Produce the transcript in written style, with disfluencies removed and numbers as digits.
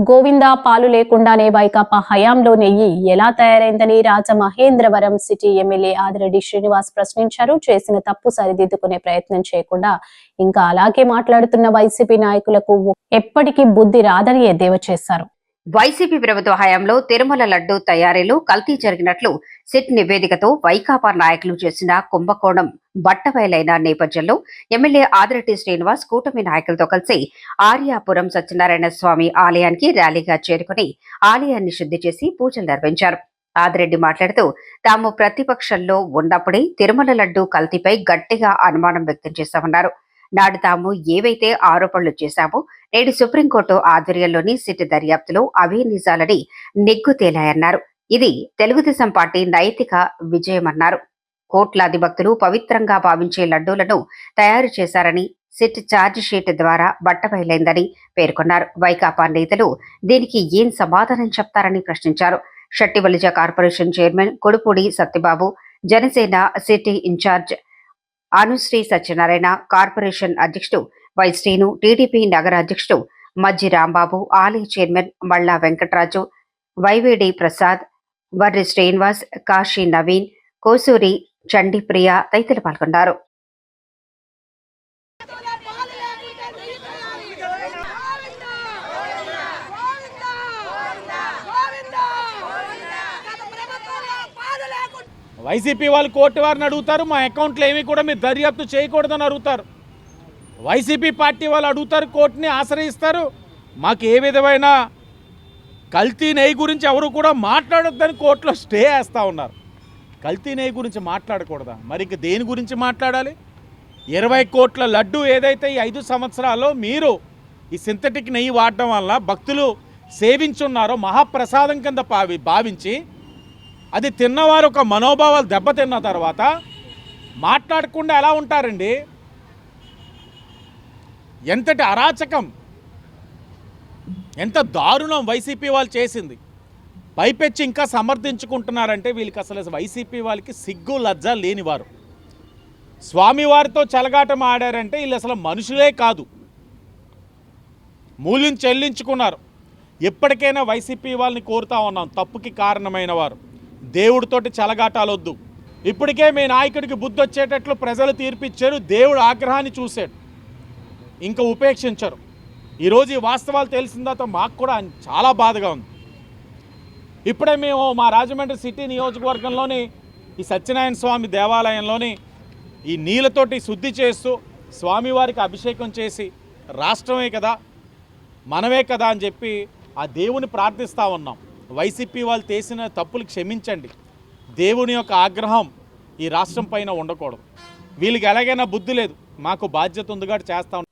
గోవిందా పాలు లేకుండానే వైకాపా హయాంలో నెయ్యి ఎలా తయారైందని రాజమహేంద్రవరం సిటీ ఎమ్మెల్యే ఆదిరెడ్డి శ్రీనివాస్ ప్రశ్నించారు. చేసిన తప్పు సరిదిద్దుకునే ప్రయత్నం చేయకుండా ఇంకా అలాగే మాట్లాడుతున్న వైసీపీ నాయకులకు ఎప్పటికీ బుద్ధి రాదని ఎద్దేవా చేశారు. వైసీపీ ప్రభుత్వ హయాంలో తిరుమల లడ్డూ తయారీలో కల్తీ జరిగినట్లు సిట్ నివేదికతో వైకాపా నాయకులు చేసిన కుంభకోణం బట్టబయలైన నేపథ్యంలో ఎమ్మెల్యే ఆదిరెడ్డి శ్రీనివాస్ కూటమి నాయకులతో కలిసి ఆర్యాపురం సత్యనారాయణ స్వామి ఆలయానికి ర్యాలీగా చేరుకుని ఆలయాన్ని శుద్ధి చేసి పూజలు నిర్వహించారు. ఆదిరెడ్డి మాట్లాడుతూ తాము ప్రతిపక్షంలో ఉన్నప్పుడే తిరుమల లడ్డూ కల్తీపై గట్టిగా అనుమానం వ్యక్తం చేశామన్నారు. నాడు తాము ఏవైతే ఆరోపణలు చేశామో నేడు సుప్రీంకోర్టు ఆధ్వర్యంలోని సిట్ దర్యాప్తులో అవే నిజాలని నెగ్గు తేలాయన్నారు. ఇది తెలుగుదేశం పార్టీ నైతిక విజయమన్నారు. కోట్లాది భక్తులు పవిత్రంగా భావించే లడ్డూలను తయారు చేశారని సిట్ ఛార్జ్ షీట్ ద్వారా బట్టబయలైందని పేర్కొన్నారు. వైకాపా నేతలు దీనికి ఏం సమాధానం చెప్తారని ప్రశ్నించారు. షట్టివలిజ corporation chairman Kodupudi Satyababu, Janasena city in-charge Anusri Satyanarayana, corporation అధ్యక్షుడు వై శ్రీను, టీడీపీ నగర అధ్యక్షుడు మజ్జి రాంబాబు, ఆలయ చైర్మన్ మల్లా వెంకటరాజు, వైవేడి ప్రసాద్, వర్రి శ్రీనివాస్, కాశీ నవీన్, కోసూరి చండీప్రియ తదితరులు పాల్గొన్నారు. వైసీపీ వాళ్ళు కోర్టు వారిని అడుగుతారు, మా అకౌంట్లో ఏమీ కూడా మీరు దర్యాప్తు చేయకూడదని అడుగుతారు. వైసీపీ పార్టీ వాళ్ళు అడుగుతారు, కోర్టుని ఆశ్రయిస్తారు. మాకు ఏ విధమైన కల్తీ నెయ్యి గురించి ఎవరు కూడా మాట్లాడొద్దని కోర్టులో స్టే వేస్తూ ఉన్నారు. కల్తీ నెయ్యి గురించి మాట్లాడకూడదా? మరి ఇంక దేని గురించి మాట్లాడాలి? 20 కోట్ల లడ్డు ఏదైతే ఈ 5 సంవత్సరాల్లో మీరు ఈ సింథటిక్ నెయ్యి వాడటం వల్ల భక్తులు సేవించున్నారో మహాప్రసాదం కింద భావించి అది తిన్నవారు ఒక మనోభావాలు దెబ్బతిన్న తర్వాత మాట్లాడకుండా ఎలా ఉంటారండి? ఎంతటి అరాచకం, ఎంత దారుణం వైసీపీ వాళ్ళు చేసింది. పైపెచ్చి ఇంకా సమర్థించుకుంటున్నారంటే వీళ్ళకి అసలు వైసీపీ వాళ్ళకి సిగ్గు లజ్జ లేనివారు. స్వామివారితో చెలగాటం ఆడారంటే వీళ్ళు అసలు మనుషులే కాదు, మూల్యం చెల్లించుకున్నారు. ఎప్పటికైనా వైసీపీ వాళ్ళని కోరుతా ఉన్నాం, తప్పుకి కారణమైన వారు దేవుడితోటి చెలగాటాలొద్దు. ఇప్పటికే మీ నాయకుడికి బుద్ధి వచ్చేటట్లు ప్రజలు తీర్పిచ్చారు, దేవుడు ఆగ్రహాన్ని చూశాడు, ఇంకా ఉపేక్షించరు. ఈరోజు ఈ వాస్తవాలు తెలిసిన తర్వాత మాకు కూడా చాలా బాధగా ఉంది. ఇప్పుడే మేము మా రాజమండ్రి సిటీ నియోజకవర్గంలోని ఈ సత్యనారాయణ స్వామి దేవాలయంలోని ఈ నీళ్ళతోటి శుద్ధి చేస్తూ స్వామివారికి అభిషేకం చేసి రాష్ట్రమే కదా మనమే కదా అని చెప్పి ఆ దేవుని ప్రార్థిస్తూ ఉన్నాం. వైసీపీ వాళ్ళు చేసిన తప్పులు క్షమించండి. దేవుని యొక్క ఆగ్రహం ఈ రాష్ట్రం పైన ఉండకూడదు. వీళ్ళకి ఎలాగైనా బుద్ధి లేదు, మాకు బాధ్యత ఉంది కాబట్టి చేస్తాం.